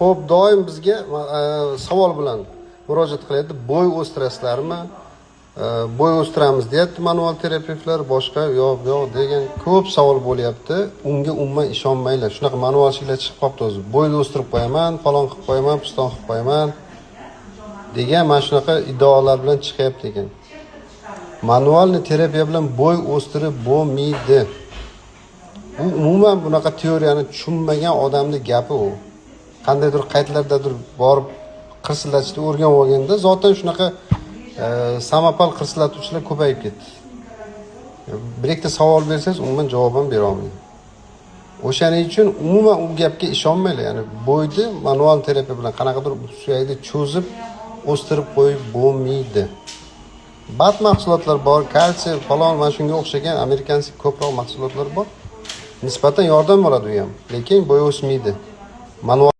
Xo'p, doim bizga savol bilan murojaat qilyapti. Bo'y o'stirasizlarmi? Bo'y o'stiramiz deyapti manual terapevtlar, boshqa yo'q degan ko'p savol bo'lyapti. Unga umuman ishonmanglar. Shunaqa manualchilar chiqib qolibdi o'zi. Bo'yni o'stirib qo'yaman, falon qilib qo'yaman, piston qilib qo'yaman degan mana shunaqa iddaolar bilan chiqyapti ekan. Manualni terapiya bilan bo'y o'stirib bo'lmaydi. U umuman bunaqa teoriyani tushunmagan odamning gapi u. Qandaydir qaytlardadir borib qirsillatishni o'rganib olganda zotan shunaqa samopal qirsillatuvchilar ko'payib ketdi. Bir ikkita savol bersangiz umuman javob ham bera olmaydi. O'shaning uchun umuman u gapga ishonmanglar. Ya'ni bo'yni manual terapiya bilan qanaqadir suyakni cho'zib o'stirib qo'yib bo'lmaydi. Bat mahsulotlar bor, kalsiy, falon mana shunga o'xshagan amerikanskiy ko'proq mahsulotlar bor. Nisbatan yordam beradi u ham, lekin bo'y o'smaydi. Manual